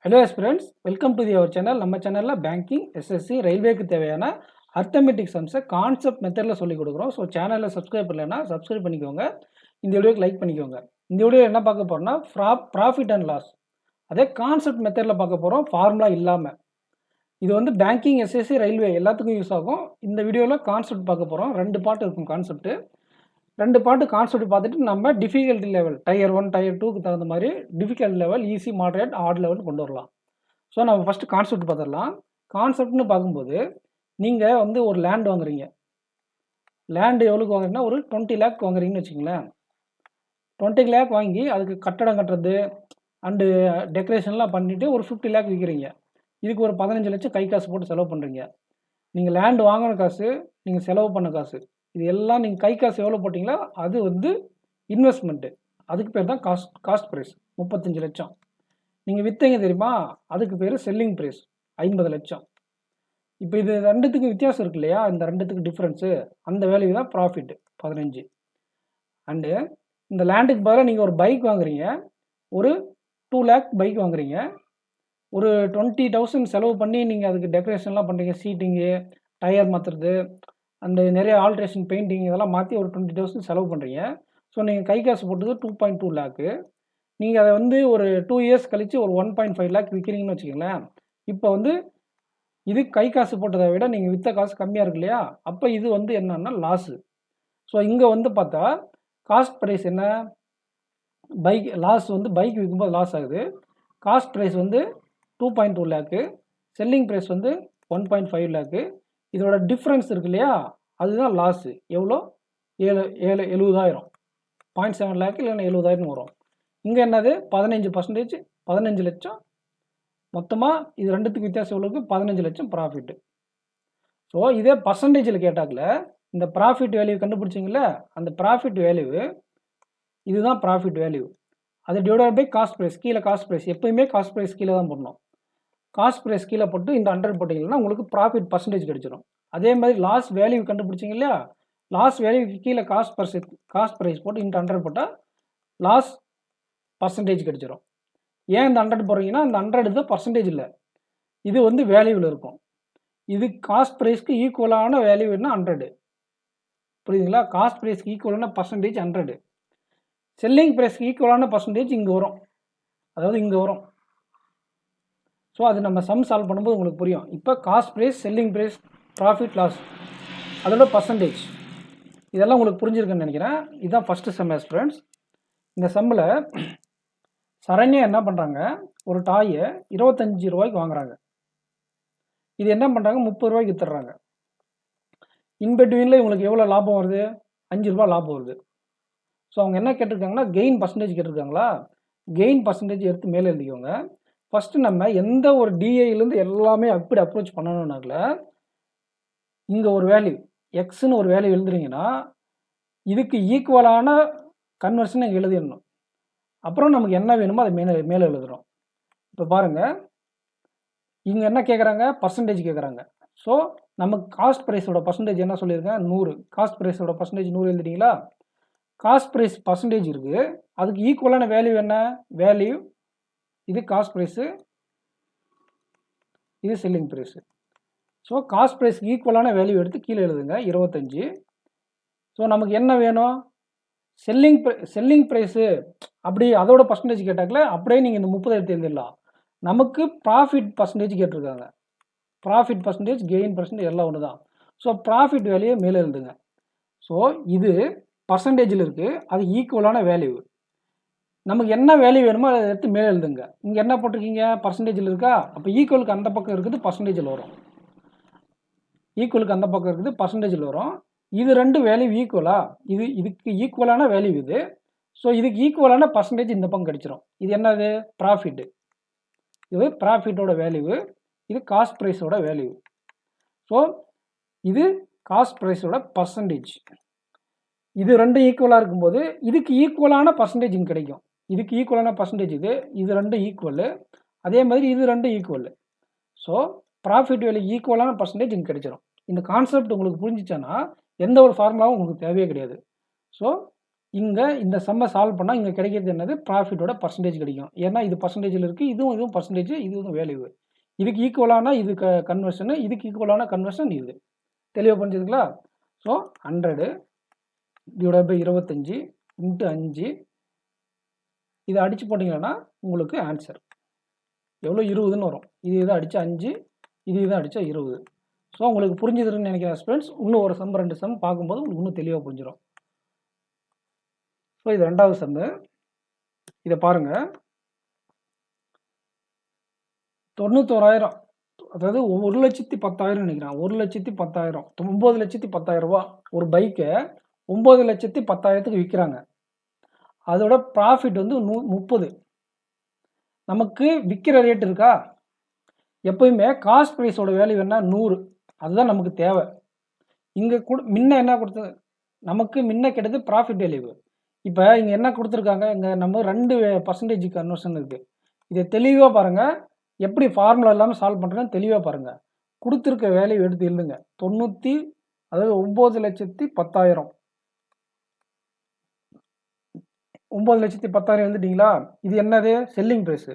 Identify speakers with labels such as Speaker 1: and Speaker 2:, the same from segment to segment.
Speaker 1: Hello students, welcome to our channel. நம்ம சேனலில் banking, SSC, ரயில்வேக்கு தேவையான அர்த்தமெட்டிக் சம்ஸை கான்செப்ட் மெத்தடில் சொல்லிக் கொடுக்குறோம். ஸோ சேனலில் சப்ஸ்கிரைப் பண்ணலைன்னா சப்ஸ்கிரைப் பண்ணிக்கோங்க. இந்த வீடியோக்கு லைக் பண்ணிக்கோங்க. இந்த வீடியோ என்ன பார்க்க போகிறோம்னா ப்ராஃபிட் அண்ட் லாஸ். அதே கான்செப்ட் மெத்தடில் பார்க்க போகிறோம், ஃபார்முலா இல்லாமல். இது வந்து பேங்கிங், எஸ்எஸ்சி, ரயில்வே எல்லாத்துக்கும் யூஸ் ஆகும். இந்த வீடியோவில் கான்செப்ட் பார்க்க போகிறோம். 2 பார்ட் இருக்கும் கான்செப்ட்டு. 2 பார்ட்டு கான்செப்ட் பார்த்துட்டு நம்ம டிஃபிகல்ட்டி லெவல் டயர் 1, டயர் 2க்கு தகுந்த மாதிரி difficult level, easy, moderate, heart level கொண்டு வரலாம். ஸோ நம்ம ஃபஸ்ட்டு கான்செப்ட் பார்த்துடலாம். கான்செப்ட்னு பார்க்கும்போது நீங்கள் வந்து ஒரு லேண்ட் வாங்குறீங்க. லேண்டு எவ்வளோக்கு வாங்குறீங்கன்னா ஒரு 20 லேக் வாங்குறீங்கன்னு வச்சுங்களேன். 20 லேக் வாங்கி அதுக்கு கட்டடம் கட்டுறது அண்டு டெக்கரேஷன்லாம் பண்ணிவிட்டு ஒரு 50 லேக் விற்கிறீங்க. இதுக்கு ஒரு 15 லட்சம் கை காசு போட்டு செலவு பண்ணுறீங்க. நீங்கள் லேண்டு வாங்கின காசு, நீங்கள் செலவு பண்ண காசு, இது எல்லாம் நீங்கள் கை காசு எவ்வளோ போட்டிங்களோ அது வந்து இன்வெஸ்ட்மெண்ட்டு. அதுக்கு பேர் தான் காஸ்ட் ப்ரைஸ் 35 லட்சம். நீங்கள் விற்றீங்க தெரியுமா, அதுக்கு பேர் செல்லிங் ப்ரைஸ் 50 லட்சம். இப்போ இது ரெண்டுத்துக்கும் வித்தியாசம் இருக்கு இல்லையா, இந்த ரெண்டுத்துக்கு டிஃப்ரென்ஸு, அந்த வேல்யூ தான் ப்ராஃபிட் 15. அண்டு இந்த லேண்டுக்கு பதிலாக நீங்கள் ஒரு பைக் வாங்குறீங்க, ஒரு 2 லேக் பைக் வாங்குறீங்க. ஒரு 20,000 செலவு பண்ணி நீங்கள் அதுக்கு டெக்கரேஷன்லாம் பண்ணுறீங்க, சீட்டிங்கு, டயர் மாற்றுறது, அந்த நிறைய ஆல்ட்ரேஷன், பெயிண்டிங் இதெல்லாம் மாற்றி ஒரு 20,000 செலவு பண்ணுறீங்க. ஸோ நீங்கள் கை காசு போட்டது 2.2 லேக்கு. நீங்கள் அதை வந்து ஒரு 2 இயர்ஸ் கழித்து ஒரு 1.5 லேக் விற்கிறீங்கன்னு வச்சுக்கோங்களேன். இப்போ வந்து இது கை காசு போட்டதை விட நீங்கள் விற்ற காசு கம்மியாக இருக்கு இல்லையா, அப்போ இது வந்து என்னன்னா லாஸு. ஸோ இங்கே வந்து பார்த்தா காஸ்ட் ப்ரைஸ் என்ன, பைக் லாஸ் வந்து பைக் விற்கும்போது லாஸ் ஆகுது. காஸ்ட் ப்ரைஸ் வந்து 2.2 லேக்கு, செல்லிங் ப்ரைஸ் வந்து 1.5 லேக்கு. இதோட டிஃப்ரென்ஸ் இருக்கு இல்லையா, அதுதான் லாஸு. எவ்வளோ, 70,000, 0.7 லேக்கு இல்லைன்னா 70,000 வரும். இங்கே என்னது 15%, 15 லட்சம். மொத்தமாக இது ரெண்டுத்துக்கு வித்தியாசம் எவ்வளோக்கு, 15 லட்சம் ப்ராஃபிட்டு. ஸோ இதே பர்சன்டேஜில் கேட்டாக்கில் இந்த ப்ராஃபிட் வேல்யூ கண்டுபிடிச்சிங்களே, அந்த ப்ராஃபிட் வேல்யூ இதுதான் ப்ராஃபிட் வேல்யூ. அது டிவைட் பை காஸ்ட் ப்ரைஸ். கீழே காஸ்ட் ப்ரைஸ், எப்போயுமே காஸ்ட் ப்ரைஸ் கீழே தான் போடணும். காஸ்ட் ப்ரைஸ் கீழே போட்டு இந்த 100 போட்டிங்கன்னா உங்களுக்கு ப்ராஃபிட் பர்சன்டேஜ் கிடைச்சிடும். அதே மாதிரி லாஸ் வேல்யூ கண்டுபிடிச்சிங்க இல்லையா, லாஸ் வேல்யூக்கு கீழே காஸ்ட் ப்ரைஸ் போட்டு இந்த 100 போட்டால் லாஸ் பர்சன்டேஜ் கிடைச்சிடும். ஏன் இந்த 100 போடுறீங்கன்னா, இந்த 100 தான் பர்சன்டேஜ் இல்லை, இது வந்து வேல்யூவில் இருக்கும். இது காஸ்ட் ப்ரைஸ்க்கு ஈக்குவலான வேல்யூ என்ன 100, புரியுதுங்களா? காஸ்ட் ப்ரைஸ்க்கு ஈக்குவலான பர்சன்டேஜ் 100, செல்லிங் ப்ரைஸ்க்கு ஈக்குவலான பர்சன்டேஜ் இங்கே வரும், அதாவது இங்கே வரும். ஸோ அது நம்ம சம் சால்வ் பண்ணும்போது உங்களுக்கு புரியும். இப்போ cost price, selling price, profit, loss, அதோட பர்சன்டேஜ், இதெல்லாம் உங்களுக்கு புரிஞ்சிருக்குன்னு நினைக்கிறேன். இதுதான் ஃபஸ்ட்டு செம் ஸ்டூடெண்ட்ஸ். இந்த செம்மில் சரண்யா என்ன பண்ணுறாங்க, ஒரு டாயை 25 ரூபாய்க்கு வாங்குறாங்க. இது என்ன பண்ணுறாங்க, 30 ரூபாய்க்கு வித்துடுறாங்க. இன்பிட்வீனில் இவங்களுக்கு எவ்வளோ லாபம் வருது, 5 ரூபா லாபம் வருது. ஸோ அவங்க என்ன கேட்டிருக்காங்கன்னா, கெயின் பர்சன்டேஜ் கேட்டிருக்காங்களா, கெயின் பர்சன்டேஜ் எடுத்து மேலே எழுதிக்கோங்க. ஃபஸ்ட்டு நம்ம எந்த ஒரு டிஐலேருந்து எல்லாமே அப்படி அப்ரோச் பண்ணணும்னால, இங்கே ஒரு வேல்யூ எக்ஸ்ன்னு ஒரு வேல்யூ எழுதுறீங்கன்னா இதுக்கு ஈக்குவலான கன்வர்ஷன் எழுதிடணும். அப்புறம் நமக்கு என்ன வேணுமோ அதை மேலே எழுதுகிறோம். இப்போ பாருங்கள், இங்கே என்ன கேட்குறாங்க, பர்சன்டேஜ் கேட்குறாங்க. ஸோ நமக்கு காஸ்ட் ப்ரைஸோட பர்சன்டேஜ் என்ன சொல்லியிருக்கேன், 100. காஸ்ட் ப்ரைஸோட பர்சன்டேஜ் 100 எழுதிட்டீங்களா. காஸ்ட் ப்ரைஸ் பர்சன்டேஜ் இருக்குது, அதுக்கு ஈக்குவலான வேல்யூ என்ன, வேல்யூ இது காஸ்ட் ப்ரைஸு, இது செல்லிங் ப்ரைஸு. ஸோ காஸ்ட் ப்ரைஸ்க்கு ஈக்குவலான வேல்யூ எடுத்து கீழே எழுதுங்க 25. ஸோ நமக்கு என்ன வேணும், செல்லிங் ப்ரைஸு, அப்படி அதோட பர்சன்டேஜ் கேட்டாக்கல அப்படியே நீங்கள் இந்த 30 எடுத்து எழுதிடலாம். நமக்கு ப்ராஃபிட் பர்சன்டேஜ் கேட்டிருக்காங்க. ப்ராஃபிட் பர்சன்டேஜ், கெயின் பர்சன்டேஜ் எல்லாம் ஒன்று தான். ஸோ ப்ராஃபிட் வேல்யூ மேலே எழுதுங்க. ஸோ இது பர்சன்டேஜில் இருக்குது, அது ஈக்குவலான வேல்யூ. நமக்கு என்ன வேல்யூ வேணுமோ அதை எடுத்து மேலே எழுதுங்க. இங்கே என்ன போட்டிருக்கீங்க, பர்சன்டேஜில் இருக்கா, அப்போ ஈக்குவலுக்கு அந்த பக்கம் இருக்குது பர்சன்டேஜில் வரும். ஈக்குவலுக்கு அந்த பக்கம் இருக்குது பர்சன்டேஜில் வரும். இது ரெண்டு வேல்யூ ஈக்குவலா, இதுக்கு ஈக்குவலான வேல்யூ இது. ஸோ இதுக்கு ஈக்குவலான பர்சன்டேஜ் இந்த பக்கம் கிடைச்சிரும். இது என்னது, ப்ராஃபிட்டு. இது ப்ராஃபிட்டோட வேல்யூ, இது காஸ்ட் ப்ரைஸோட வேல்யூ. ஸோ இது காஸ்ட் ப்ரைஸோட பர்சன்டேஜ். இது ரெண்டும் ஈக்குவலாக இருக்கும்போது இதுக்கு ஈக்குவலான பர்சன்டேஜ் இங்கே கிடைக்கும். இதுக்கு ஈக்குவலான பர்சன்டேஜ் இது ரெண்டும் ஈக்குவலு. அதே மாதிரி இது ரெண்டும் ஈக்குவலு. ஸோ ப்ராஃபிட் வேல்யூ ஈக்குவலான பர்சன்டேஜ் இங்கே கிடைச்சிடும். இந்த கான்செப்ட் உங்களுக்கு புரிஞ்சிச்சேன்னா எந்த ஒரு ஃபார்முலாவும் உங்களுக்கு தேவையே கிடையாது. ஸோ இங்கே இந்த சம்மை சால்வ் பண்ணால் இங்கே கிடைக்கிறது என்னது ப்ராஃபிட்டோட பர்சன்டேஜ் கிடைக்கும். ஏன்னா இது பர்சன்டேஜில் இருக்குது, இதுவும் பர்சன்டேஜ், இதுவும் வேல்யூ. இதுக்கு ஈக்குவலான இது கன்வர்ஷனு, இதுக்கு ஈக்குவலான கன்வர்ஷன் இது. தெளிவாக புரிஞ்சுதுங்களா? ஸோ 100 டிவைட் பை 25 இன்ட்டு 5 இதை அடித்து போட்டிங்கன்னா உங்களுக்கு ஆன்சர் எவ்வளோ 20ன்னு வரும். இதை அடித்தா 5, இதை அடித்தா 20. ஸோ உங்களுக்கு புரிஞ்சுதுன்னு நினைக்கிறேன் ஸ்டூடெண்ட்ஸ். இன்னும் ஒரு சம் 2 சம் பார்க்கும்போது உங்களுக்கு இன்னும் தெளிவாக புரிஞ்சிடும். ஸோ இது 2வது சம்மு. இதை பாருங்கள், 91,000, அதாவது 1,10,000 நினைக்கிறேன். 1,10,000, 9,10,000 ரூபா ஒரு பைக்கை 9,10,000க்கு விற்கிறாங்க. அதோட ப்ராஃபிட் வந்து 30. நமக்கு விற்கிற ரேட் இருக்கா? எப்பயுமே காஸ்ட் ப்ரைஸோட வேல்யூ என்ன? 100. அதுதான் நமக்கு தேவை. இங்கே முன்ன என்ன கொடுத்தது? நமக்கு முன்ன கிடையாது ப்ராஃபிட் வேல்யூ. இப்போ இங்கே என்ன கொடுத்துருக்காங்க? இங்கே நம்ம 2% கன்வர்ஷன் இருக்குது. இதை தெளிவாக பாருங்கள், எப்படி ஃபார்முலா இல்லாமல் சால்வ் பண்ணுறேன்னு தெளிவாக பாருங்கள். கொடுத்துருக்க வேல்யூ எடுத்து எழுதுங்க. 9,10,000 9,10,000 எழுதிட்டீங்களா? இது என்னது? Selling price.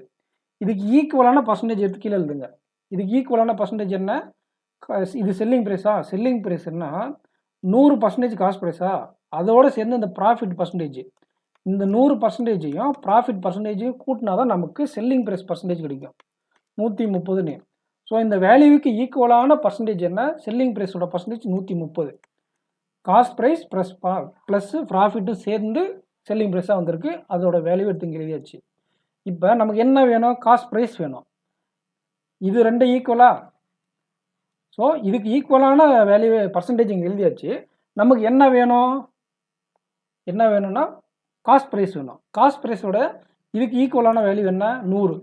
Speaker 1: இதுக்கு ஈக்குவலான பர்சன்டேஜ் எடுத்து கீழே எழுதுங்க. இதுக்கு ஈக்குவலான பர்சன்டேஜ் என்ன? இது செல்லிங் ப்ரைஸா? செல்லிங் ப்ரைஸ்னா 100% காஸ்ட் ப்ரைஸா? அதோடு சேர்ந்து இந்த ப்ராஃபிட் பர்சன்டேஜ், இந்த 100%யும் ப்ராஃபிட் பர்சன்டேஜையும் கூட்டினா தான் நமக்கு செல்லிங் ப்ரைஸ் பர்சன்டேஜ் கிடைக்கும், 130ன்னு. ஸோ இந்த வேல்யூவுக்கு ஈக்குவலான பர்சன்டேஜ் என்ன? செல்லிங் ப்ரைஸோட பர்சன்டேஜ் 130. காஸ்ட் ப்ரைஸ் ப்ளஸ் ப்ராஃபிட்டும் சேர்ந்து செல்லிங் ப்ரைஸாக வந்திருக்கு. அதோட வேல்யூ எடுத்து இங்கே எழுதியாச்சு. இப்போ நமக்கு என்ன வேணும்? காஸ்ட் ப்ரைஸ் வேணும். இது 2 ஈக்குவலா? ஸோ இதுக்கு ஈக்குவலான வேல்யூ பர்சன்டேஜ் இங்கே எழுதியாச்சு. நமக்கு என்ன வேணும்? என்ன வேணும்னா காஸ்ட் ப்ரைஸ் வேணும். காஸ்ட் ப்ரைஸோட இதுக்கு ஈக்குவலான வேல்யூ என்ன? 100.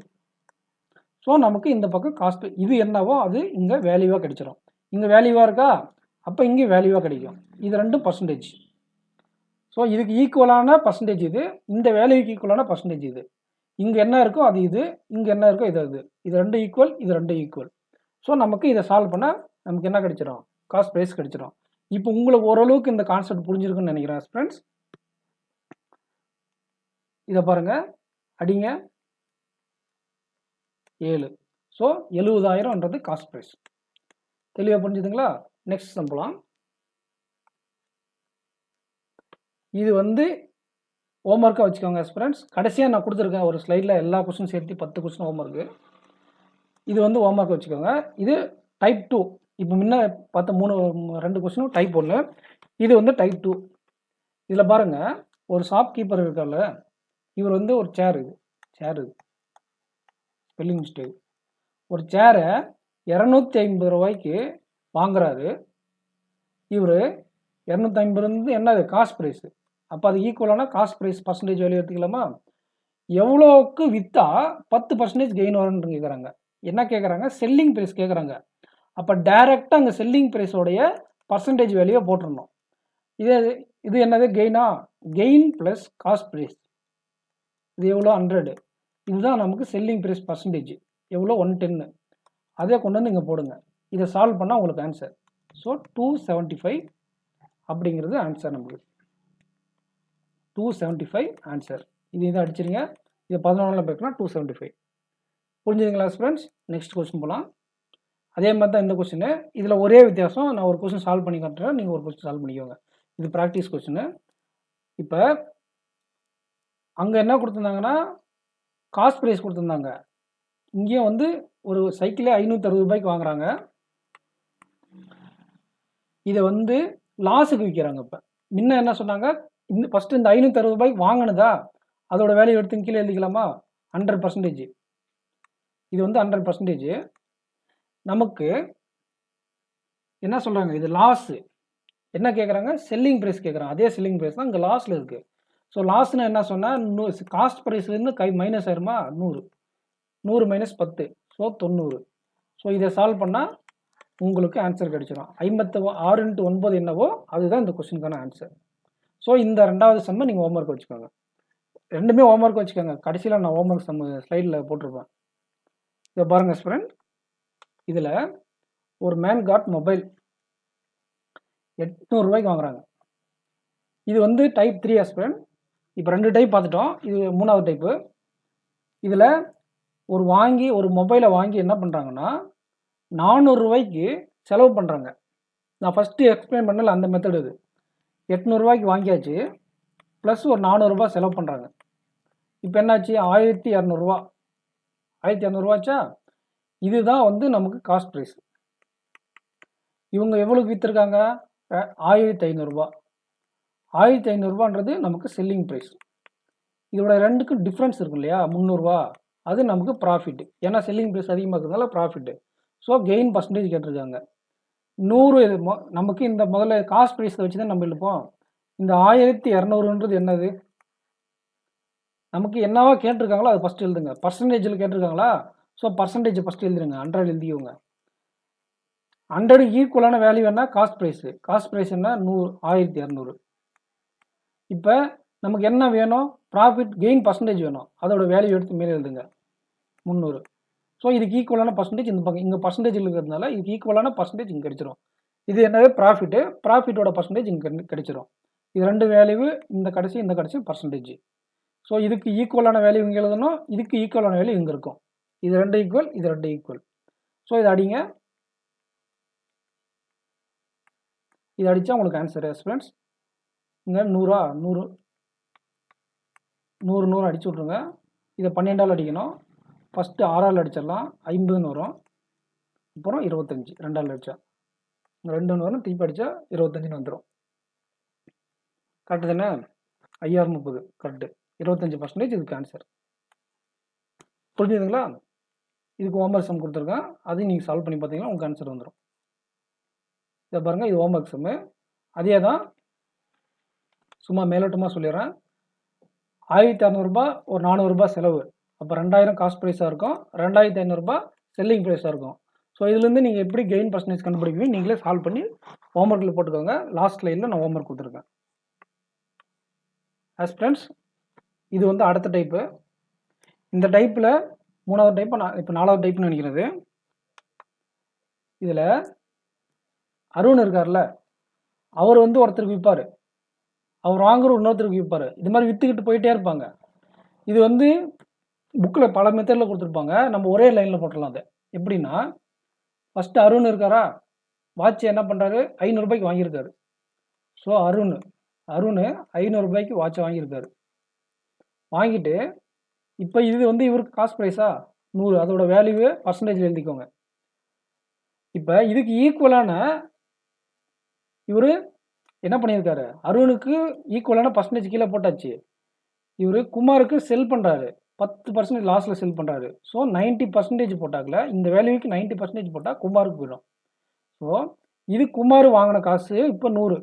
Speaker 1: ஸோ நமக்கு இந்த பக்கம் காஸ்ட் இது என்னவோ அது இங்கே வேல்யூவாக கிடைச்சிடும். இங்கே வேல்யூவாக இருக்கா? அப்போ இங்கே வேல்யூவாக கிடைக்கும். இது 2 பர்சன்டேஜ். ஸோ இதுக்கு ஈக்குவலான பர்சன்டேஜ் இது, இந்த வேல்யூக்கு ஈக்குவலான பர்சன்டேஜ் இது. இங்கே என்ன இருக்கோ அது இது, இங்கே என்ன இருக்கோ இது அது. இது 2 ஈக்குவல், இது 2 ஈக்குவல். ஸோ நமக்கு இதை சால்வ் பண்ணால் நமக்கு என்ன கிடைச்சிடும்? காஸ்ட் ப்ரைஸ் கிடைச்சிடும். இப்போ உங்களுக்கு ஓரளவுக்கு இந்த கான்செப்ட் புரிஞ்சிருக்குன்னு நினைக்கிறேன் ஃப்ரெண்ட்ஸ். இதை பாருங்கள், அடிங்க 7. ஸோ 70,000ன்றது காஸ்ட் ப்ரைஸ். தெளிவாக புரிஞ்சுதுங்களா? நெக்ஸ்ட் சம் போகலாம். இது வந்து ஹோம்ஒர்க்காக வச்சுக்கோங்க ஃப்ரெண்ட்ஸ். கடைசியாக நான் கொடுத்துருக்கேன் ஒரு ஸ்லைடில் எல்லா கொஸ்டின் சேர்த்து 10 கொஸ்டின் ஹோம்ஒர்க்கு. இது வந்து ஹோம்ஒர்க் வச்சுக்கோங்க. இது டைப் 2. இப்போ முன்ன பார்த்த 2 கொஸ்டினும் டைப் 1. இது வந்து டைப் 2. இதில் பாருங்கள், ஒரு ஷாப் கீப்பர் இருக்கார்ல, இவர் வந்து ஒரு சேர் இது ஸ்பெல்லிங் மிஸ்டேக். ஒரு சேரை 250 ரூபாய்க்கு வாங்குறாரு. இவர் 250 என்னது? Cost price. அப்போ அது ஈக்குவலான காஸ்ட் ப்ரைஸ் பர்சன்டேஜ் வேல்யூ எடுத்துக்கலாமா? எவ்வளோக்கு விற்றா 10% கெயின் வரும்னு கேட்குறாங்க. என்ன கேட்குறாங்க? செல்லிங் ப்ரைஸ் கேட்குறாங்க. அப்போ டைரெக்டாக அங்கே செல்லிங் ப்ரைஸோடைய பர்சன்டேஜ் வேல்யூவை போட்டுடணும். இது என்னது? கெயினா? Gain plus cost price. இது எவ்வளோ? 100. இதுதான் நமக்கு செல்லிங் ப்ரைஸ் பர்சன்டேஜ். எவ்வளோ? 110. அதே கொண்டு வந்து இங்கே போடுங்க. இதை சால்வ் பண்ணால் உங்களுக்கு ஆன்சர். ஸோ 275 அப்படிங்கிறது ஆன்சர். நமக்கு 275 ஆன்சர். இதை அடிச்சிருங்க. இதை 11 பேருக்குனா 275. புரிஞ்சுதுங்களா ஃப்ரெண்ட்ஸ்? நெக்ஸ்ட் கொஸ்டின் போகலாம். அதே மாதிரி தான் இந்த கொஸ்டின். இதில் ஒரே வித்தியாசம், நான் ஒரு கொஸ்டின் சால்வ் பண்ணி காட்டுறேன், நீங்கள் ஒரு கொஸ்டின் சால்வ் பண்ணிக்கோங்க. இது ப்ராக்டிஸ் கொஸ்டின். இப்போ அங்கே என்ன கொடுத்துருந்தாங்கன்னா காஸ்ட் ப்ரைஸ் கொடுத்துருந்தாங்க. இங்கேயும் வந்து ஒரு சைக்கிளே 560 ரூபாய்க்கு வாங்குறாங்க. இதை வந்து லாஸுக்கு விற்கிறாங்க. இப்போ முன்ன என்ன சொன்னாங்க? ஃபஸ்ட்டு இந்த 560 ரூபாய்க்கு வாங்கினதா அதோட வேல்யூ எடுத்து கீழே எழுதிக்கலாமா? 100%. இது வந்து 100%. நமக்கு என்ன சொல்கிறாங்க? இது லாஸு. என்ன கேட்குறாங்க? செல்லிங் ப்ரைஸ் கேட்குறாங்க. அதே செல்லிங் ப்ரைஸ் தான் இங்கே லாஸில் இருக்குது. ஸோ லாஸ்ன்னு என்ன சொன்னால் காஸ்ட் ப்ரைஸ்லேருந்து மைனஸ் ஆயிருமா? 100. 100 மைனஸ் 10, ஸோ 90. ஸோ இதை சால்வ் பண்ணால் உங்களுக்கு ஆன்சர் கிடைச்சிடும். 56 × 9 என்னவோ அதுதான் இந்த கொஸ்டினுக்கான ஆன்சர். ஸோ இந்த 2வது சம்மை நீங்கள் ஹோம்ஒர்க் வச்சுக்கோங்க. 2மே ஹோம்ஒர்க் வச்சுக்கோங்க. கடைசியில் நான் ஹோம்ஒர்க் சம் ஸ்லைடில் போட்டிருப்பேன். இதை பாருங்கள் ஃப்ரெண்ட். இதில் ஒரு மேன் காட் மொபைல் 800 ரூபாய்க்கு வாங்குறாங்க. இது வந்து டைப் 3 ஆஸ்பிரண்ட். இப்போ 2 டைப் பார்த்துட்டோம். இது 3வது டைப்பு. இதில் ஒரு மொபைலை வாங்கி என்ன பண்ணுறாங்கன்னா, ரூ. 400 செலவு பண்ணுறாங்க. நான் ஃபஸ்ட்டு எக்ஸ்பிளைன் பண்ணல அந்த மெத்தட் இது. ரூ. 800 வாங்கியாச்சு, ப்ளஸ் ஒரு ரூ. 400 செலவு பண்ணுறாங்க. இப்போ என்னாச்சு? ரூ. 1200. ரூ. 1200 இதுதான் வந்து நமக்கு காஸ்ட் ப்ரைஸ். இவங்க எவ்வளோக்கு விற்றுருக்காங்க? ரூ. 1500. ரூ. 1500ன்றது நமக்கு செல்லிங் ப்ரைஸ். இதோட ரெண்டுக்கும் டிஃப்ரென்ஸ் இருக்கும் இல்லையா? ரூ. 300 அது நமக்கு ப்ராஃபிட். ஏன்னா செல்லிங் ப்ரைஸ் அதிகமாக இருக்கிறதுனால ப்ராஃபிட்டு. ஸோ கெயின் பர்சன்டேஜ் கேட்டிருக்காங்க. 100 நமக்கு இந்த முதல்ல காஸ்ட் ப்ரைஸை வச்சு தான் நம்ம எழுப்போம். இந்த 1200ன்றது என்னது? நமக்கு என்னவா கேட்டிருக்காங்களோ அது ஃபஸ்ட்டு எழுதுங்க. பர்சன்டேஜில் கேட்டிருக்காங்களா? ஸோ பர்சன்டேஜ் ஃபஸ்ட்டு எழுதுருங்க. 100 எழுதிக்கோங்க. 100 ஈக்குவலான வேல்யூ என்ன? Cost price. காஸ்ட் ப்ரைஸ் என்ன? 1200. இப்போ நமக்கு என்ன வேணும்? ப்ராஃபிட் கெயின் பர்சன்டேஜ் வேணும். அதோட வேல்யூ எடுத்து மேலே எழுதுங்க. 300. ஸோ இதுக்கு ஈக்குவலான பர்சன்டேஜ் இந்த பக்கம் இங்கே பர்சன்டேஜ் இருக்கிறதுனால இதுக்கு ஈக்குவலான பர்சன்டேஜ் இங்கே கிடைச்சிரும். இது என்னவே ப்ராஃபிட்டு. ப்ராஃபிட்டோட பர்சன்டேஜ் இங்கே கிடைச்சிரும். இது 2 வேல்யூ, இந்த கடைசி பர்சன்டேஜ். ஸோ இதுக்கு ஈக்குவலான வேல்யூ இங்கே எழுதணும், இதுக்கு ஈக்குவலான வேல்யூ இங்கே இருக்கும். இது 2 ஈக்குவல், இது 2 ஈக்குவல். ஸோ இதை அடிங்க. இது அடித்தா உங்களுக்கு ஆன்சர் ஸ்டூடெண்ட்ஸ். இங்கே 100 அடிச்சு விட்ருங்க. இதை 12ஆல் அடிக்கணும். ஃபஸ்ட்டு 6ஆல் அடிச்சிடலாம், 50ன்னு வரும். அப்புறம் 25 2ஆல் அடித்தா 2ன்னு வரும். திருப்பி அடித்தா 25ன்னு வந்துடும். கரெக்டு தானே? 5030 கரெக்டு. 25% இதுக்கு ஆன்சர். புரிஞ்சுதுங்களா? இதுக்கு ஹோம்ஒர்க் சம் கொடுத்துருக்கேன். அதையும் நீங்கள் சால்வ் பண்ணி பார்த்தீங்கன்னா உங்களுக்கு ஆன்சர் வந்துடும். இதை பாருங்கள், இது ஹோம்ஒர்க் சம்மு. அதே தான் சும்மா மேலோட்டமாக சொல்லிடுறேன். 1600 ஒரு 400 செலவு. அப்போ 2000 காஸ்ட் ப்ரைஸாக இருக்கும், 2500 செல்லிங் ப்ரைஸாக இருக்கும். ஸோ இதுலேருந்து நீங்கள் எப்படி கெயின் பர்சன்டேஜ் கண்டுபிடிப்பீங்க நீங்களே சால்வ் பண்ணி ஹோம்ஒர்க்கில் போட்டுக்கோங்க. லாஸ்ட் ஸ்லைடில் நான் ஹோம்ஒர்க் கொடுத்துருக்கேன். ஃப்ரெண்ட்ஸ், இது வந்து அடுத்த டைப்பு. இந்த டைப்பில் 3வது டைப்பு, நான் இப்போ 4வது டைப்னு நினைக்கிறது. இதில் அருண் இருக்கார்ல, அவர் வந்து ஒருத்தருக்கு விற்பார், அவர் வாங்குற இன்னொருத்தருக்கு விற்பார். இது மாதிரி விற்றுக்கிட்டு போயிட்டே இருப்பாங்க. இது வந்து புக்கில் பல மெத்தடில் கொடுத்துருப்பாங்க. நம்ம ஒரே லைனில் போட்டுடலாம். அதை எப்படின்னா, ஃபஸ்ட்டு அருண் இருக்காரா, வாட்ச் என்ன பண்ணுறாரு? 500 வாங்கியிருக்காரு. ஸோ அருண் 500 வாட்சை வாங்கியிருக்காரு. வாங்கிட்டு இப்போ இது வந்து இவருக்கு காஸ்ட் ப்ரைஸா 100, அதோட வேல்யூ பர்சன்டேஜ் எழுதிக்கோங்க. இப்போ இதுக்கு ஈக்குவலான இவர் என்ன பண்ணியிருக்காரு? அருணுக்கு ஈக்குவலான பர்சன்டேஜ் கீழே போட்டாச்சு. இவர் குமாருக்கு செல் பண்ணுறாரு, 10% லாஸில் செல் பண்ணுறாரு. ஸோ 90% போட்டாக்கல, இந்த வேல்யூக்கு 90% போட்டால் குமாருக்கு போயிடும். ஸோ இது குமார் வாங்கின காசு இப்போ 100.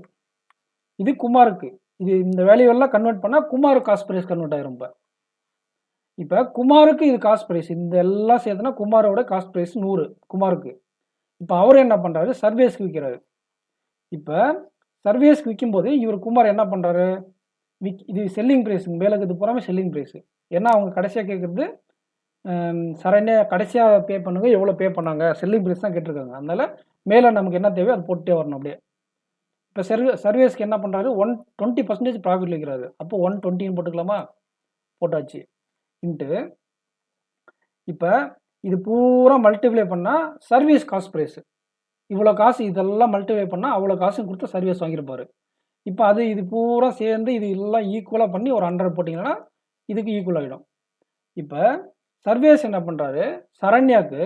Speaker 1: இது குமாருக்கு, இது இந்த வேல்யூவெல்லாம் கன்வெர்ட் பண்ணால் குமார் காஸ்ட் ப்ரைஸ் கன்வெர்ட் ஆயிரும். இப்போ குமாருக்கு இது காஸ்ட் ப்ரைஸ், இந்த எல்லாம் சேர்த்துனா குமாரோட காஸ்ட் ப்ரைஸ் 100 குமாருக்கு. இப்போ அவர் என்ன பண்ணுறாரு? சர்வேஸ்க்கு விற்கிறாரு. இப்போ சர்வேஸ்க்கு விற்கும்போது இவர் குமார் என்ன பண்ணுறாரு? இது செல்லிங் ப்ரைஸ், மேலே இருக்கிறது பூராமே செல்லிங் ப்ரைஸு. ஏன்னா அவங்க கடைசியாக கேட்குறது சரண்யாக கடைசியாக பே பண்ணுங்க, எவ்வளோ பே பண்ணாங்க, செல்லிங் ப்ரைஸ் தான் கேட்டிருக்காங்க. அதனால் மேலே நமக்கு என்ன தேவையோ அது போட்டுட்டே வரணும் அப்படியே. இப்போ சர்வீஸ்க்கு என்ன பண்ணுறாரு? 120% ப்ராஃபிட் வைக்கிறாரு. அப்போ 120ன்னு போட்டுக்கலாமா? போட்டாச்சு. இன்ட்டு இப்போ இது பூரா மல்டிப்ளை பண்ணால் சர்வீஸ் காஸ்ட் ப்ரைஸு இவ்வளோ காசு, இதெல்லாம் மல்டிப்ளை பண்ணால் அவ்வளோ காசு கொடுத்து சர்வீஸ் வாங்கியிருப்பார். இப்போ இது பூரா சேர்ந்து இது எல்லாம் ஈக்குவலாக பண்ணி ஒரு 100 போட்டிங்கன்னா இதுக்கு ஈக்குவல் ஆகிடும். இப்போ சர்வேஸ் என்ன பண்ணுறாரு? சரண்யாவுக்கு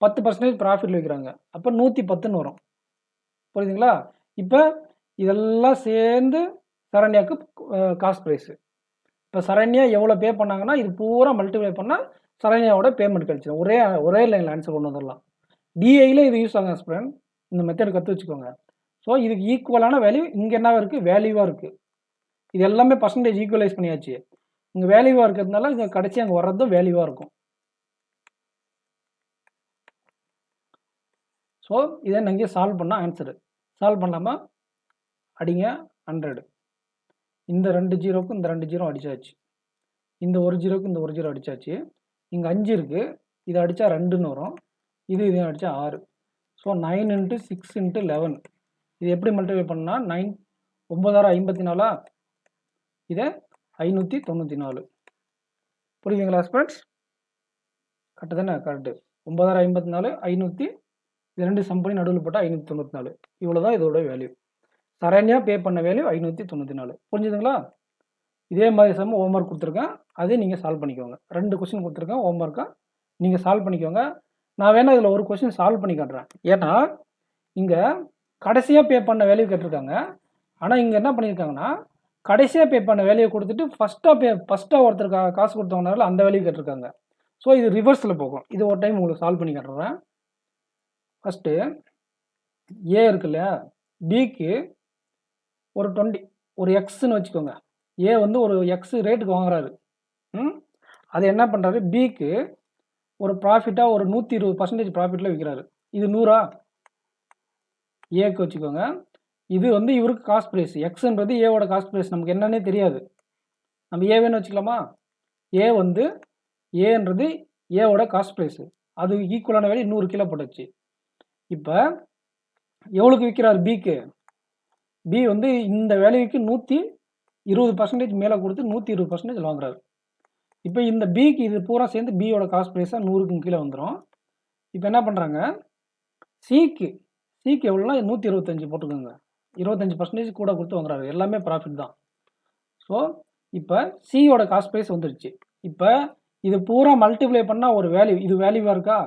Speaker 1: 10% ப்ராஃபிட் வைக்கிறாங்க. அப்போ 110ன்னு வரும். புரியுதுங்களா? இப்போ இதெல்லாம் சேர்ந்து சரண்யாவுக்கு காஸ்ட் ப்ரைஸு. இப்போ சரண்யா எவ்வளோ பே பண்ணாங்கன்னா இது பூரா மல்டிப்ளை பண்ணால் சரண்யாவோட பேமெண்ட் கிடைச்சிடும். ஒரே லைனில் ஆன்சர் கொண்டு வந்துடலாம். டிஐயில் இது யூஸ் ஆகும் ஃப்ரெண்ட். இந்த மெத்தட் கற்று வச்சுக்கோங்க. ஸோ இதுக்கு ஈக்குவலான வேல்யூ இங்கே என்ன இருக்குது? வேல்யூவாக இருக்குது. இது எல்லாமே பர்சன்டேஜ் ஈக்குவலைஸ் பண்ணியாச்சு. இங்கே வேல்யூவாக இருக்கிறதுனால இங்கே கடைசி அங்கே வர்றதும் வேல்யூவாக இருக்கும். ஸோ இதை நீங்கள் சால்வ் பண்ணால் ஆன்சரு. சால்வ் பண்ணாமல் அடிங்க 100. இந்த 2 ஜீரோக்கும் இந்த 2 ஜீரோ அடித்தாச்சு. இந்த 1 ஜீரோக்கு இந்த 1 ஜீரோ அடித்தாச்சு. இங்கே 5 இருக்குது, இதை அடித்தா 2ன்னு வரும். இதையும் அடித்தா 6. ஸோ 9 × 6 × 11 இது எப்படி மல்டிப்ளை பண்ணால் 9054 இதை 594. புரியுதுங்களா ஸ்டூடெண்ட்ஸ்? கரெக்டு தானே? கரெக்டு. 9054 500 இது 2 சம் பண்ணி நடுவில் போட்டால் 594. இவ்வளோ தான் இதோட வேல்யூ. சரண்யா பே பண்ண வேல்யூ 594. புரிஞ்சுதுங்களா? இதே மாதிரி சம் ஹோம்ஒர்க் கொடுத்துருக்கேன், அதே நீங்கள் சால்வ் பண்ணிக்கோங்க. 2 கொஸ்டின் கொடுத்துருக்கேன் ஹோம்ஒர்க்காக, நீங்கள் சால்வ் பண்ணிக்கோங்க. நான் வேணால் இதில் ஒரு கொஸ்டின் சால்வ் பண்ணி காட்டுறேன். ஏன்னா இங்கே கடைசியாக பே பண்ண வேல்யூ கேட்டிருக்காங்க. ஆனால் இங்கே என்ன பண்ணியிருக்காங்கன்னா கடைசியாக பே பண்ண வேல்யூ கொடுத்துட்டு ஃபஸ்ட்டாக ஒருத்தர் காசு கொடுத்தவங்கனால அந்த வேல்யூ கேட்டிருக்காங்க. ஸோ இது ரிவர்ஸில் போகும். இது ஒரு டைம் உங்களுக்கு சால்வ் பண்ணி காட்டுறேன். ஃபஸ்ட்டு ஏ இருக்கு இல்லையா, பிக்கு ஒரு 20 ஒரு எக்ஸ்ன்னு வச்சுக்கோங்க. ஏ வந்து ஒரு எக்ஸ் ரேட்டுக்கு வாங்குறாரு. அது என்ன பண்ணுறாரு, பிக்கு ஒரு ப்ராஃபிட்டாக ஒரு 120% ப்ராஃபிட்டில் விற்கிறாரு. இது 100 ஏக்கு வச்சுக்கோங்க. இது வந்து இவருக்கு காஸ்ட் ப்ரைஸ். எக்ஸ்ன்றது ஏவோட காஸ்ட் ப்ரைஸ், நமக்கு என்னன்னே தெரியாது. நம்ம ஏவேன்னு வச்சுக்கலாமா? ஏன்றது ஏவோட காஸ்ட் ப்ரைஸு, அது ஈக்குவலான வேல்யூ 100 கிலோ போட்டுச்சு. இப்போ எவ்வளோக்கு விற்கிறார் பிக்கு? பி வந்து இந்த வேல்யூக்கு 120% மேலே கொடுத்து 120% வாங்குறாரு. இப்போ இந்த பிக்கு இது பூரா சேர்ந்து பியோட காஸ்ட் ப்ரைஸாக 100க்கு கீழே வந்துடும். இப்போ என்ன பண்ணுறாங்க, சிக்கு எவ்வளோனா 125 போட்டுக்கோங்க. 25% கூட கொடுத்து வாங்குறாரு. எல்லாமே ப்ராஃபிட் தான். ஸோ இப்போ சியோட காஸ்ட் ப்ரைஸ் வந்துருச்சு. இப்போ இது பூரா மல்டிப்ளை பண்ணால் ஒரு வேல்யூ, இது வேல்யூவாக இருக்கா?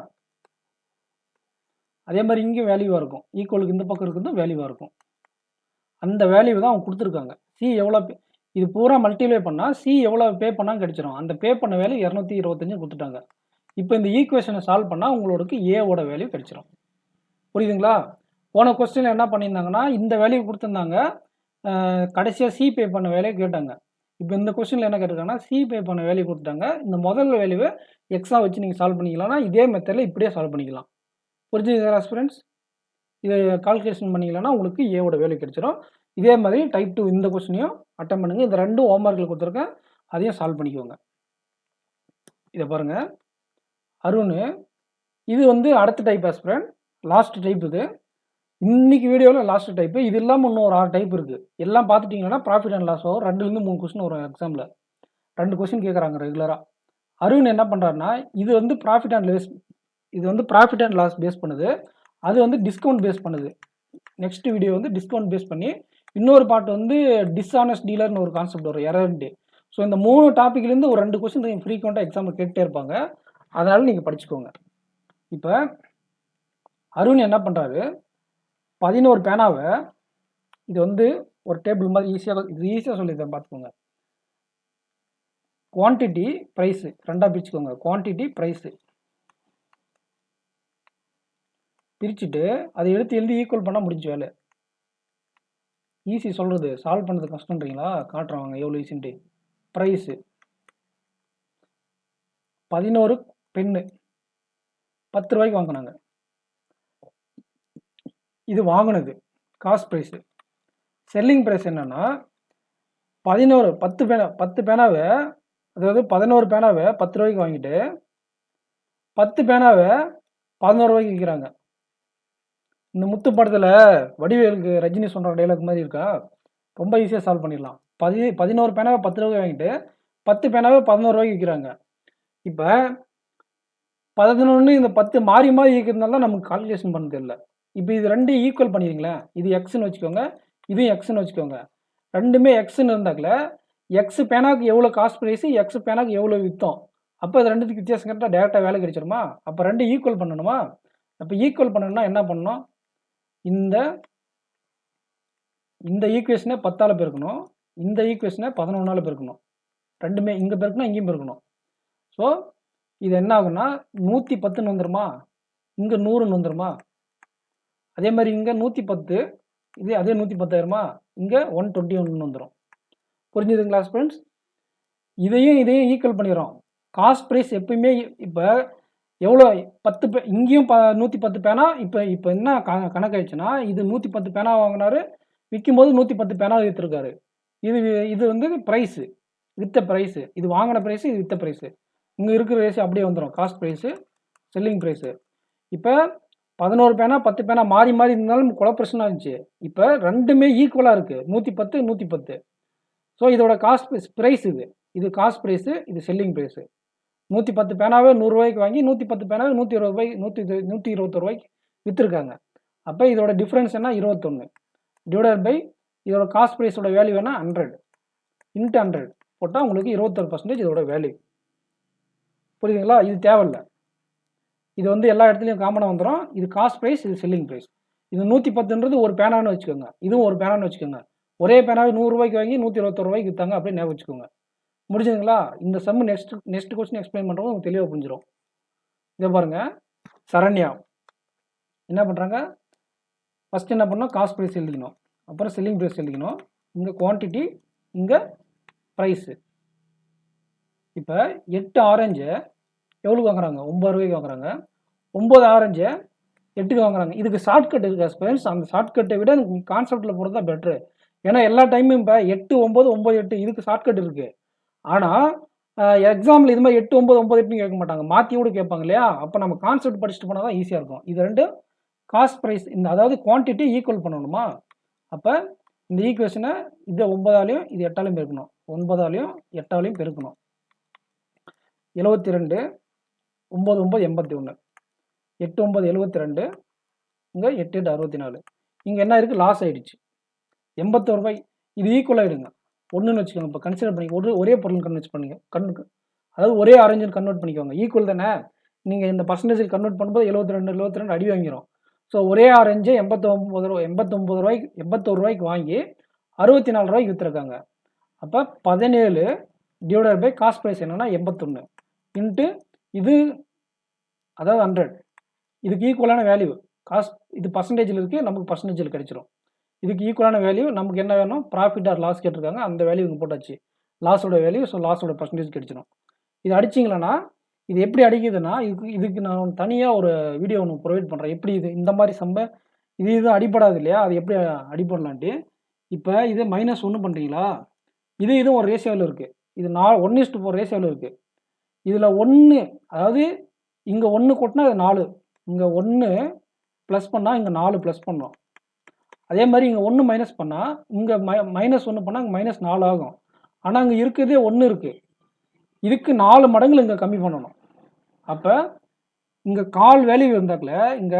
Speaker 1: அதே மாதிரி இங்கேயும் வேல்யூவாக இருக்கும். ஈக்குவலுக்கு இந்த பக்கம் இருக்கிறதும் வேல்யூவாக இருக்கும். அந்த வேல்யூ தான் அவங்க கொடுத்துருக்காங்க. சி எவ்வளோ, இது பூரா மல்டிப்ளை பண்ணால் சி எவ்வளோ பே பண்ணால் கிடச்சிரும். அந்த பே பண்ண வேல்யூ 225 கொடுத்துட்டாங்க. இப்போ இந்த ஈக்குவேஷனை சால்வ் பண்ணால் உங்களோட ஏவோட வேல்யூ கிடச்சிரும். புரியுதுங்களா? போன கொஸ்டின் என்ன பண்ணியிருந்தாங்கன்னா இந்த வேல்யூ கொடுத்துருந்தாங்க, கடைசியாக சி பே பண்ண வேல்யூ கேட்டாங்க. இப்போ இந்த கொஸ்டினில் என்ன கேட்டிருக்காங்கன்னா சி பே பண்ண வேல்யூ கொடுத்துட்டாங்க. இந்த முதல் வேல்யூவை எக்ஸாக வச்சு நீங்கள் சால்வ் பண்ணிக்கலாம்னா இதே மெத்தடில் இப்படியே சால்வ் பண்ணிக்கலாம். புரிஞ்சுதுங்களா ஸ்டூடெண்ட்ஸ்? இதை கால்குலேஷன் பண்ணிக்கலாம்னா உங்களுக்கு ஏவோட வேல்யூ கிடச்சிரும். இதே மாதிரி டைப் 2 இந்த கொஸ்டினையும் அட்டன் பண்ணுங்கள். இந்த 2 ஹோம்ஒர்க்கில் கொடுத்துருக்கேன், அதையும் சால்வ் பண்ணிக்கோங்க. இதை பாருங்கள், அருண் இது வந்து அடுத்த டைப் ஆஸ்பிரண்ட், லாஸ்ட் டைப். இது இன்னைக்கு வீடியோவில் லாஸ்ட் டைப்பு. இது இல்லாமல் இன்னும் ஒரு 6 டைப் இருக்குது. எல்லாம் பார்த்துட்டிங்கன்னா ப்ராஃபிட் அண்ட் லாஸ் வரும். 2லேருந்து 3 கொஸ்டின் வரும் எக்ஸாமில். 2 கொஸ்டின் கேட்குறாங்க ரெகுலராக. அருண் என்ன பண்ணுறாருன்னா இது வந்து ப்ராஃபிட் அண்ட் லாஸ் பேஸ் பண்ணுது, அது வந்து டிஸ்கவுண்ட் பேஸ் பண்ணுது. நெக்ஸ்ட் வீடியோ வந்து டிஸ்கவுண்ட் பேஸ் பண்ணி, இன்னொரு பார்ட் வந்து டிஸ்ஆனஸ்ட் டீலர்னு ஒரு கான்செப்ட் வரும், எரர்ன்ட்டு. ஸோ இந்த 3 டாப்பிக்லேருந்து ஒரு 2 கொஸ்டின் ஃப்ரீக்வெண்ட்டாக எக்ஸாமில் கேட்டுகிட்டே இருப்பாங்க. அதனால் நீங்கள் படிச்சுக்கோங்க. இப்போ அருண் என்ன பண்ணுறாரு, 11 பேனாவை, இது வந்து ஒரு டேபிள் மாதிரி ஈஸியாக சொல்லியிருக்கேன் பார்த்துக்கோங்க. குவான்டிட்டி ப்ரைஸு 2ஆக பிரிச்சுக்கோங்க. குவான்டிட்டி ப்ரைஸு பிரிச்சுட்டு அதை எடுத்து எழுதி ஈக்குவல் பண்ணால் முடிஞ்ச வேலை. ஈஸி சொல்கிறது, சால்வ் பண்ணுறது கஷ்டன்றீங்களா? காட்டுறவங்க எவ்வளோ ஈஸின்ட்டு. ப்ரைஸு 11 பென்னு 10 ரூபாய்க்கு வாங்கினாங்க. இது வாங்கினது காஸ்ட் ப்ரைஸு. செல்லிங் ப்ரைஸ் என்னென்னா 10 பேனாவை, அதாவது 11 பேனாவை 10 ரூபாய்க்கு வாங்கிட்டு 10 பேனாவை 11 ரூபாய்க்கு விற்கிறாங்க. இந்த முத்து படத்தில் வடிவேலுக்கு ரஜினி சொல்கிற டைலாக் மாதிரி இருக்கா? ரொம்ப ஈஸியாக சால்வ் பண்ணிடலாம். 11 பேனாவை 10 ரூபாய்க்கு வாங்கிட்டு 10 பேனாவை 11 ரூபாய்க்கு விற்கிறாங்க. இப்போ 11 இந்த 10 மாறி மாறி இருக்கிறதுனால தான் நமக்கு கால்குலேஷன் பண்ண தெரியல. இப்போ இது 2 ஈக்குவல் பண்ணிடுங்களேன். இது எக்ஸ்ன்னு வச்சுக்கோங்க, இதுவும் எக்ஸ்ன்னு வச்சுக்கோங்க. ரெண்டுமே எக்ஸ்ன்னு இருந்தாக்கல எக்ஸ் பேனாவுக்கு எவ்வளோ காஸ்ட் ப்ரைஸு, எக்ஸ் பேனாவுக்கு எவ்வளோ விற்றோம், அப்போ அது ரெண்டுத்துக்கு வித்தியாசம் கேட்டால் டேரெக்டாக வேலை கிடைச்சிருமா? அப்போ 2 ஈக்குவல் பண்ணணுமா? அப்போ ஈக்குவல் பண்ணணும்னா என்ன பண்ணணும், இந்த ஈக்குவேஷனை 10ஆல் பெருக்கணும், இந்த ஈக்குவேஷனை 11ஆல் பெருக்கணும். ரெண்டுமே இங்கே பெருக்கணும், இங்கேயும் பெருக்கணும். ஸோ இது என்ன ஆகுன்னா 110ன்னு வந்துடுமா, இங்கே 100ன்னு வந்துடுமா? அதே மாதிரி இங்கே 110, இது அதே 110 ஆயிருமா? இங்கே 121ன்னு வந்துடும். புரிஞ்சுதுங்களா ஃப்ரெண்ட்ஸ்? இதையும் ஈக்குவல் பண்ணிடுறோம். காஸ்ட் ப்ரைஸ் எப்பயுமே இப்போ எவ்வளோ 10 இங்கேயும் 110 பேனா. இப்போ என்ன கணக்காயிடுச்சுன்னா, இது 110 பேனா வாங்கினாரு, விற்கும்போது 110 பேனா விற்றுருக்காரு. இது வந்து ப்ரைஸு, விற்ற ப்ரைஸு. இது வாங்கின ப்ரைஸு, இது விற்ற ப்ரைஸு. இங்கே இருக்கிற ரேஷியோ அப்படியே வந்துடும். Cost price, selling price. இப்போ 11 பேனா 10 பேனா மாறி மாறி இருந்தாலும் குழப்பம் இருந்துச்சு. இப்போ ரெண்டுமே ஈக்குவலாக இருக்குது, 110 110. ஸோ இதோட காஸ்ட் ப்ரைஸ் இது காஸ்ட் ப்ரைஸு, இது செல்லிங் ப்ரைஸு. 110 பேனாவே 100 ரூபாய்க்கு வாங்கி 110 பேனாவே 120 ரூபாய்க்கு 121 ரூபாய்க்கு விற்றுருக்காங்க. அப்போ இதோட டிஃப்ரென்ஸ் என்ன, 21 டிவைடட் பை இதோட காஸ்ட் ப்ரைஸோட வேல்யூ என்ன, 100 இன்ட்டு 100 போட்டால் உங்களுக்கு 21% இதோட வேல்யூ. புரியுதுங்களா? இது தேவையில்லை, இது வந்து எல்லா இடத்துலையும் காமனாக வந்துடும். இது காஸ்ட் ப்ரைஸ், இது செல்லிங் ப்ரைஸ். இது 110ன்றது ஒரு பேனான்னு வச்சுக்கோங்க, இதுவும் ஒரு பேனான்னு வச்சுக்கோங்க. ஒரே பேனாவே 100 ரூபாய்க்கு வாங்கி 121 ரூபாய்க்கு விற்றாங்க அப்படின்னு ஞாபகம் வச்சுக்கோங்க. முடிஞ்சதுங்களா? இந்த சம்மு நெக்ஸ்ட் கொஸ்டின் எக்ஸ்பிளைன் பண்ணுறோம், உங்களுக்கு தெளிவாக புரிஞ்சிடும். இதை பாருங்கள், சரண்யா என்ன பண்ணுறாங்க, ஃபஸ்ட் என்ன பண்ணோம், காஸ்ட் ப்ரைஸ் எழுதிக்கணும், அப்புறம் செல்லிங் ப்ரைஸ் எழுதிக்கணும், இங்கே குவான்டிட்டி, இங்கே ப்ரைஸு. இப்போ 8 ஆரஞ்சை எவ்வளோக்கு வாங்குறாங்க, 9 ரூபாய்க்கு வாங்குறாங்க. 9 ஆரஞ்சை 8க்கு வாங்குறாங்க. இதுக்கு ஷார்ட்கட் இருக்கா ஃப்ரெண்ட்ஸ்? அந்த ஷார்ட்கட்டை விட கான்செப்டில் போகிறது தான் பெட்ரு. ஏன்னா எல்லா டைமும் இப்போ 8 9 9 8 இதுக்கு ஷார்ட்கட் இருக்குது. ஆனால் எக்ஸாம்பிள் இது மாதிரி 8 9 9 8ன்னு கேட்க மாட்டாங்க, மாற்றி கூட கேட்பாங்க இல்லையா? அப்போ நம்ம கான்செப்ட் படிச்சுட்டு போனால் தான் ஈஸியாக இருக்கும். இது ரெண்டு காஸ்ட் ப்ரைஸ், இந்த அதாவது குவான்டிட்டி ஈக்குவல் பண்ணணுமா? அப்போ இந்த ஈக்குவேஷனை இதை 9ஆலையும் இது 8ஆலையும் பெருக்கணும், 9ஆலையும் 8ஆலையும் பெருக்கணும். 72 9 9 81, 8 9 72, இங்கே 8 8 64. இங்கே என்ன இருக்குது, லாஸ் ஆகிடுச்சு 81 ரூபாய். இது ஈக்குவல் ஆகிடுங்க, ஒன்றுன்னு வச்சுக்கோங்க. இப்போ கன்சிடர் பண்ணி ஒரே பொருள் கன்வெர்ட் பண்ணிங்க, அதாவது ஒரே ஆரஞ்சுன்னு கன்வெர்ட் பண்ணிக்கோங்க. ஈக்குவல் தானே, நீங்கள் இந்த பர்சன்டேஜில் கன்வெர்ட் பண்ணும்போது 72 அடி வாங்கிடும். ஸோ ஒரே ஆரஞ்சு 89 ரூபாய்க்கு 81 ரூபாய்க்கு வாங்கி 64 ரூபாய்க்கு விற்றுருக்காங்க. அப்போ 17 டிவைடட் பை காஸ்ட் ப்ரைஸ் என்னென்னா 81 இன்ட்டு இது, அதாவது 100. இதுக்கு ஈக்குவலான வேல்யூ காஸ்ட், இது பர்சன்டேஜில் இருக்குது, நமக்கு பர்சன்டேஜில் கிடைச்சிரும். இதுக்கு ஈக்குவலான வேல்யூ நமக்கு என்ன வேணும், ப்ராஃபிட் ஆர் லாஸ் கேட்டிருக்காங்க, அந்த வேல்யூ இங்கே போட்டாச்சு, லாஸோட வேல்யூ. ஸோ லாஸோட பர்சன்டேஜ் கிடைச்சிடும். இது அடிச்சிங்களன்னா, இது எப்படி அடிக்குதுன்னா, இதுக்கு நான் தனியாக ஒரு வீடியோ ஒன்று ப்ரொவைட் பண்ணுறேன், எப்படி இது இந்த மாதிரி இது அடிப்படாது இல்லையா, அது எப்படி அடிப்படலான்ட்டு. இப்போ இது -1 பண்ணுறீங்களா, இதுவும் ஒரு ரேஷியோவில் இருக்குது, இது 1:4 ரேஷியோவில் இருக்குது. இதில் 1, அதாவது இங்கே 1 கொட்டினா அது 4, இங்கே 1 ப்ளஸ் பண்ணால் இங்கே 4 ப்ளஸ் பண்ணோம். அதே மாதிரி இங்கே 1 மைனஸ் பண்ணால் இங்கே -1 பண்ணால் இங்கே -4 ஆகும். ஆனால் இங்கே இருக்கிறதே 1 இருக்குது, இதுக்கு 4 மடங்கு இங்கே கம்மி பண்ணணும். அப்போ இங்கே கால் வேல்யூ இருந்தாக்கில் இங்கே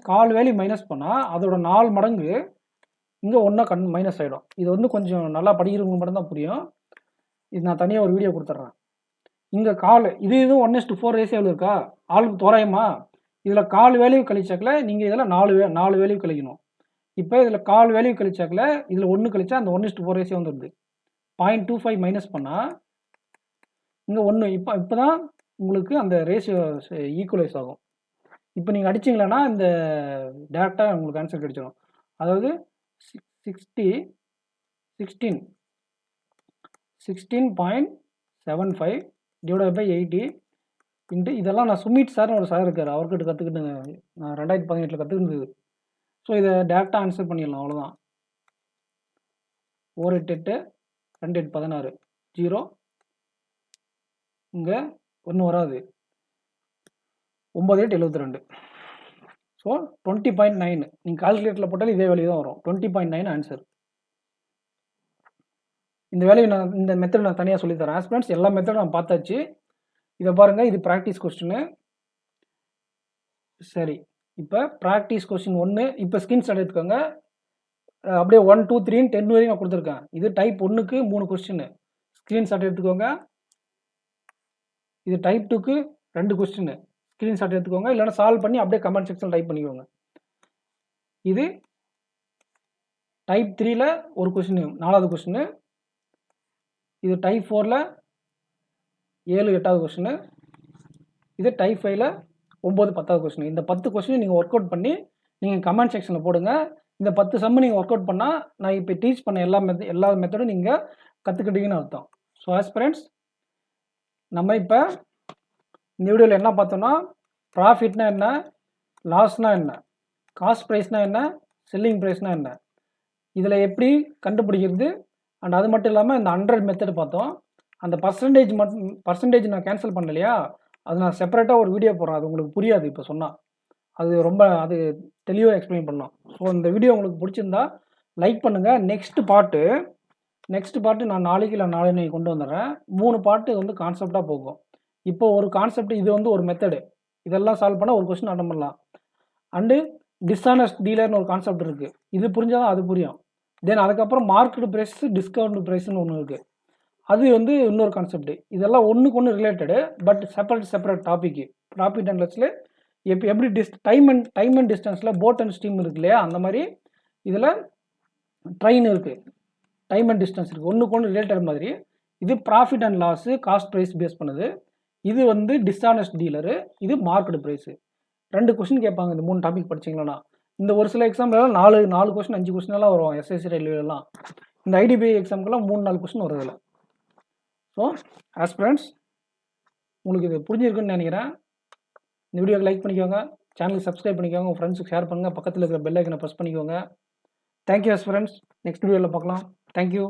Speaker 1: கால் வேல்யூ மைனஸ் பண்ணால் அதோட 4 மடங்கு இங்கே 1 மைனஸ் ஆகிடும். இது வந்து கொஞ்சம் நல்லா படிக்கிறவங்க மட்டும்தான் புரியும். இது நான் தனியாக ஒரு வீடியோ கொடுத்துட்றேன். இங்கே இதுவும் 1:4 ரேஷியோவில் இருக்கா, ஆளுக்கு தோராயமா. இதில் கால் வேல்யூ கழிச்சாக்கில் நீங்கள் இதில் 4 வேல்யூ கழிக்கணும். இப்போ இதில் கால் வேல்யூ கழிச்சாக்கில் இதில் 1 கழிச்சா அந்த 1:4 ரேஷியோ வந்துடுது. 0.25 மைனஸ் பண்ணால் இங்கே 1. இப்போ தான் உங்களுக்கு அந்த ரேஷியோ ஈக்குவலைஸ் ஆகும். இப்போ நீங்கள் அடிச்சிங்களன்னா இந்த டேரெக்டாக உங்களுக்கு ஆன்சர் கிடைச்சிடும். அதாவது 16.75 டிவைட் பை 80 இன்ட்டு இதெல்லாம் நான் சுமித் சார்னு ஒரு சார் இருக்கார், அவர்கிட்ட கற்றுக்கிட்டு நான் 2018 கற்றுக்கிட்டு. ஸோ இதை டேரெக்டாக ஆன்சர் பண்ணிடலாம், அவ்வளோதான். 4 8 8 2 8 16 0, இங்கே 1 வராது, 9 8 72. ஸோ 20.9 நீங்கள் கால்குலேட்டரில் போட்டாலும் இதே வேல்யூ தான் வரும், 20.9 ஆன்சர். இந்த வேல்யூ இந்த மெத்தட் நான் தனியாக சொல்லித்தரேன். ஆஸ்பிரண்ட்ஸ் எல்லா மெத்தடும் நான் பார்த்தாச்சு. இதை பாருங்கள், இது ப்ராக்டிஸ் கொஸ்டின்னு. சரி, இப்போ ப்ராக்டிஸ் கொஸ்டின் 1 இப்போ ஸ்கிரீன்ஷாட் எடுத்துக்கோங்க. அப்படியே 1 2 3 10 வரையும் நான் கொடுத்துருக்கேன். இது டைப் 1க்கு 3 கொஸ்டின், ஸ்க்ரீன்ஷாட் எடுத்துக்கோங்க. இது டைப் 2க்கு 2 கொஸ்டின், ஸ்க்ரீன்ஷாட் எடுத்துக்கோங்க. இல்லைனா சால்வ் பண்ணி அப்படியே கமெண்ட் செக்ஷன் டைப் பண்ணிக்கோங்க. இது டைப் 3ல் ஒரு கொஸ்டின், 4வது கொஸ்டின். இது டைப் 4ல் 7 8வது கொஸ்டின். இது டைப் 5ல் 9 10வது கொஸ்டின். இந்த 10 கொஸ்டின் நீங்கள் ஒர்க் அவுட் பண்ணி நீங்கள் கமெண்ட் செக்ஷனில் போடுங்க. இந்த 10 சம்மு நீங்கள் ஒர்க் அவுட் பண்ணால் நான் இப்போ டீச் பண்ண எல்லா மெத்தடும் நீங்கள் கற்றுக்கிட்டீங்கன்னு அர்த்தம். ஸோ ஆஸ்பிரண்ட்ஸ், நம்ம இப்போ இந்த வீடியோவில் என்ன பார்த்தோன்னா, ப்ராஃபிட்னா என்ன, லாஸ்னா என்ன, காஸ்ட் ப்ரைஸ்னா என்ன, செல்லிங் ப்ரைஸ்னா என்ன, இதில் எப்படி கண்டுபிடிக்கிறது, அண்ட் அது மட்டும் இல்லாமல் இந்த 100 மெத்தட் பார்த்தோம். அந்த பர்சன்டேஜ் நான் கேன்சல் பண்ணலையா, அது நான் செப்பரேட்டாக ஒரு வீடியோ போடுறேன், அது உங்களுக்கு புரியாது இப்போ சொன்னால். அது ரொம்ப அது தெளிவாக எக்ஸ்பிளைன் பண்ணோம். ஸோ இந்த வீடியோ உங்களுக்கு பிடிச்சிருந்தா லைக் பண்ணுங்கள். நெக்ஸ்ட் பார்ட்டு நான் நாளைக்கு இல்லை நாளைக்கு கொண்டு வந்துடுறேன். 3 பார்ட்டு வந்து கான்செப்டாக போகும். இப்போ ஒரு கான்செப்ட், இது வந்து ஒரு மெத்தடு. இதெல்லாம் சால்வ் பண்ணால் ஒரு கொஸ்டின் அட்டன் பண்ணலாம். அண்டு டிஸ்ஆனஸ்ட் டீலர்னு ஒரு கான்செப்ட் இருக்குது. இது புரிஞ்சால் தான் அது புரியும். தென் அதுக்கப்புறம் மார்க்கெட் ப்ரைஸ், டிஸ்கவுண்ட் ப்ரைஸ்னு ஒன்று இருக்குது. அது வந்து இன்னொரு கான்செப்ட். இதெல்லாம் ஒன்றுக்கு ஒன்று related, but separate topic. Profit and லாஸில் எப்படி டைம் அண்ட் டிஸ்டன்ஸில் போட் அண்ட் ஸ்டீம் இருக்கு இல்லையா, அந்த மாதிரி இதில் ட்ரெயின் இருக்குது, டைம் அண்ட் டிஸ்டன்ஸ் இருக்குது, ஒன்றுக்கு ஒன்று ரிலேட்டட் மாதிரி. இது profit and loss, cost price base பண்ணுது. இது வந்து டிஸ்ஆனஸ்ட் டீலரு, இது மார்க்கெட் ப்ரைஸு. 2 கொஸ்டின் கேட்பாங்க இந்த 3 டாபிக் படிச்சிங்களா. இந்த ஒரு சில எக்ஸாம்லாம் 4 கொஸ்டின் 5 கொஸ்டின்லாம் வரும். எஸ்எஸ்சி ரயில்வேலாம். இந்த ஐடிபிஐ எக்ஸாமுக்கெல்லாம் 3-4 கொஸ்டின் வரும் இதில். ஸோ ஆஸ்பிரண்ட்ஸ், உங்களுக்கு இது புரிஞ்சிருக்குன்னு நினைக்கிறேன். இந்த வீடியோக்கு லைக் பண்ணிக்கோங்க, சேனலுக்கு சப்ஸ்கிரைப் பண்ணிக்கோங்க, உங்கள் ஃப்ரெண்ட்ஸுக்கு ஷேர் பண்ணுங்கள், பக்கத்தில் இருக்கிற பெல் ஐக்கனை ப்ரெஸ் பண்ணிக்கோங்க. Thank you aspirants. நெக்ஸ்ட் வீடியோவில் பார்க்கலாம். தேங்க்யூ.